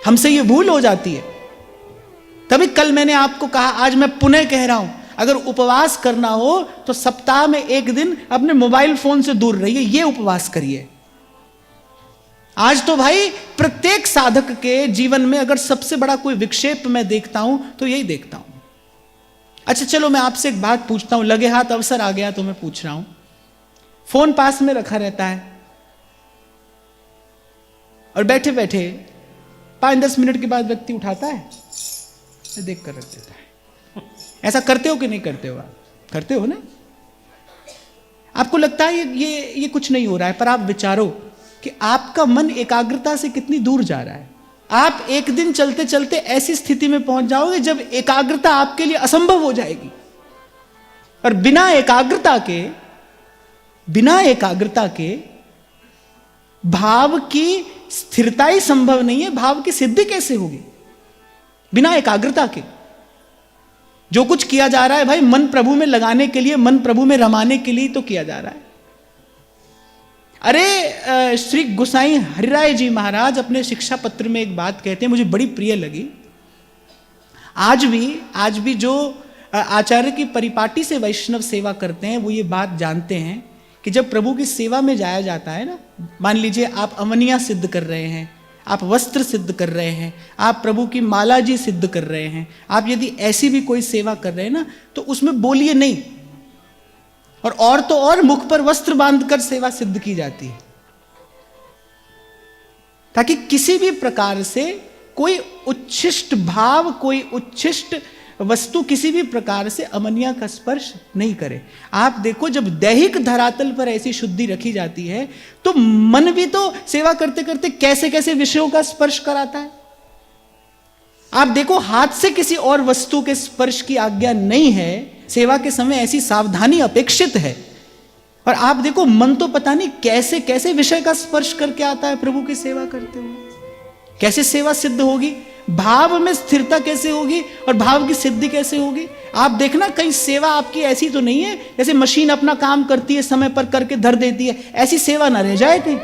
हमसे ये भूल हो जाती है। तभी कल मैंने आपको कहा, आज मैं पुनः कह रहा हूं, अगर उपवास करना हो तो सप्ताह में एक दिन अपने मोबाइल फोन से दूर रहिए, ये उपवास करिए। आज तो भाई प्रत्येक साधक के जीवन में अगर सबसे बड़ा कोई विक्षेप मैं देखता हूं तो यही देखता हूं। अच्छा चलो मैं आपसे एक बात पूछता हूं, लगे हाथ अवसर आ गया तो मैं पूछ रहा हूं। फोन पास में रखा रहता है और बैठे बैठे 5-10 मिनट के बाद व्यक्ति उठाता है, देख कर रख देता है। ऐसा करते हो कि नहीं करते हो? आप करते हो ना? आपको लगता है ये कुछ नहीं हो रहा है, पर आप विचारो कि आपका मन एकाग्रता से कितनी दूर जा रहा है। आप एक दिन चलते चलते ऐसी स्थिति में पहुंच जाओगे जब एकाग्रता आपके लिए असंभव हो जाएगी। और बिना एकाग्रता के भाव की स्थिरता ही संभव नहीं है। भाव की सिद्धि कैसे होगी बिना एकाग्रता के? जो कुछ किया जा रहा है भाई मन प्रभु में लगाने के लिए, मन प्रभु में रमाने के लिए तो किया जा रहा है। अरे श्री गोसाई हरिराय जी महाराज अपने शिक्षा पत्र में एक बात कहते हैं, मुझे बड़ी प्रिय लगी। आज भी जो आचार्य की परिपाटी से वैष्णव सेवा करते हैं वो ये बात जानते हैं कि जब प्रभु की सेवा में जाया जाता है ना, मान लीजिए आप अवनिया सिद्ध कर रहे हैं, आप वस्त्र सिद्ध कर रहे हैं, आप प्रभु की माला जी सिद्ध कर रहे हैं, आप यदि ऐसी भी कोई सेवा कर रहे हैं ना तो उसमें बोलिए नहीं। और तो और मुख पर वस्त्र बांधकर सेवा सिद्ध की जाती है, ताकि किसी भी प्रकार से कोई उच्छिष्ट भाव, कोई उच्छिष्ट वस्तु किसी भी प्रकार से अमनिया का स्पर्श नहीं करे। आप देखो जब दैहिक धरातल पर ऐसी शुद्धि रखी जाती है तो मन भी तो सेवा करते करते कैसे कैसे विषयों का स्पर्श कराता है। आप देखो हाथ से किसी और वस्तु के स्पर्श की आज्ञा नहीं है, सेवा के समय ऐसी सावधानी अपेक्षित है। और आप देखो मन तो पता नहीं कैसे कैसे विषय का स्पर्श करके आता है प्रभु की सेवा करते हुए। कैसे सेवा सिद्ध होगी, भाव में स्थिरता कैसे होगी और भाव की सिद्धि कैसे होगी। आप देखना कहीं सेवा आपकी ऐसी तो नहीं है जैसे मशीन अपना काम करती है समय पर करके धर देती है, ऐसी सेवा ना रह जाए कहीं।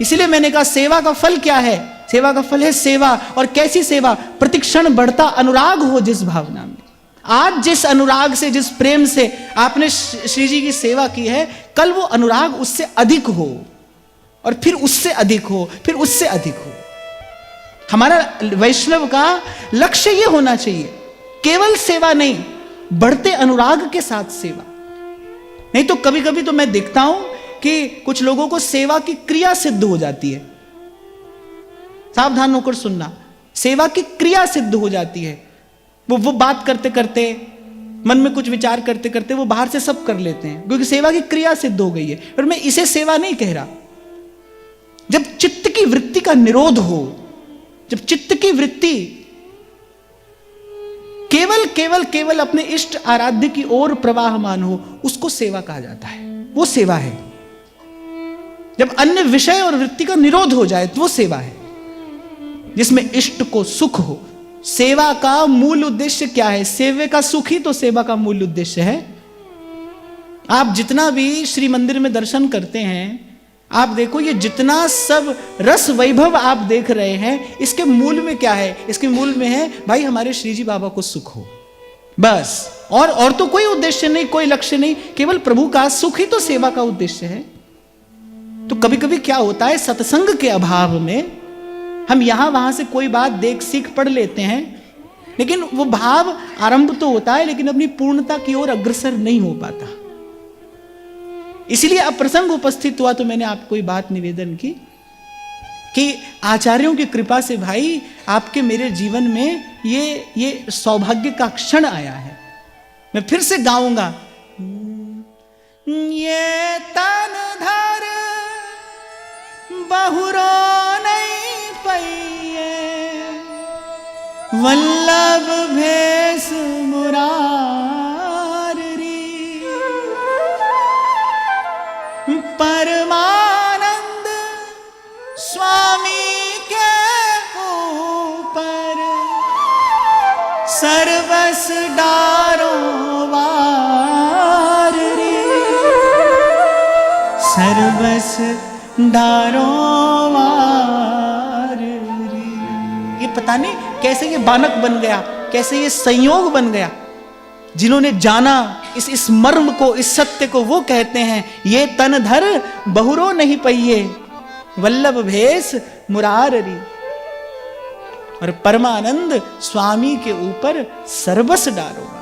इसलिए मैंने कहा सेवा का फल क्या है? सेवा का फल है सेवा। और कैसी सेवा? प्रतिक्षण बढ़ता अनुराग हो जिस भावना में। आज जिस अनुराग से, जिस प्रेम से आपने श्री जी की सेवा की है, कल वो अनुराग उससे अधिक हो और फिर उससे अधिक हो, फिर उससे अधिक हो। हमारा वैष्णव का लक्ष्य यह होना चाहिए, केवल सेवा नहीं, बढ़ते अनुराग के साथ सेवा। नहीं तो कभी कभी तो मैं देखता हूं कि कुछ लोगों को सेवा की क्रिया सिद्ध हो जाती है। सावधान होकर सुनना, सेवा की क्रिया सिद्ध हो जाती है। वो बात करते करते, मन में कुछ विचार करते करते वो बाहर से सब कर लेते हैं क्योंकि सेवा की क्रिया सिद्ध हो गई है। और मैं इसे सेवा नहीं कह रहा। जब चित्त की वृत्ति का निरोध हो, जब चित्त की वृत्ति केवल अपने इष्ट आराध्य की ओर प्रवाहमान हो, उसको सेवा कहा जाता है। वो सेवा है। जब अन्य विषय और वृत्ति का निरोध हो जाए तो वो सेवा है, जिसमें इष्ट को सुख हो। सेवा का मूल उद्देश्य क्या है? सेवे का सुख ही तो सेवा का मूल उद्देश्य है। आप जितना भी श्री मंदिर में दर्शन करते हैं, आप देखो ये जितना सब रस वैभव आप देख रहे हैं, इसके मूल में क्या है? इसके मूल में है भाई हमारे श्री जी बाबा को सुख हो, बस। और तो कोई उद्देश्य नहीं, कोई लक्ष्य नहीं, केवल प्रभु का सुख ही तो सेवा का उद्देश्य है। तो कभी कभी क्या होता है, सत्संग के अभाव में हम यहां वहां से कोई बात देख सीख पढ़ लेते हैं, लेकिन वो भाव आरंभ तो होता है लेकिन अपनी पूर्णता की ओर अग्रसर नहीं हो पाता। इसलिए अब प्रसंग उपस्थित हुआ तो मैंने आपको ये बात निवेदन की कि आचार्यों की कृपा से भाई आपके मेरे जीवन में ये सौभाग्य का क्षण आया है। मैं फिर से गाऊंगा, ये तन धर बहुरो नहीं पइए, वल्लभ भेष मुरारी, परमानंद स्वामी के ऊपर सर्वस डारो वार रे, सर्वस डारो वार रे। ये पता नहीं कैसे ये बानक बन गया, कैसे ये संयोग बन गया। जिन्होंने जाना इस मर्म को, इस सत्य को, वो कहते हैं ये तन धर बहुरो नहीं पहिए, वल्लभ भेष मुरारी। और परमानंद स्वामी के ऊपर सर्वस डारो।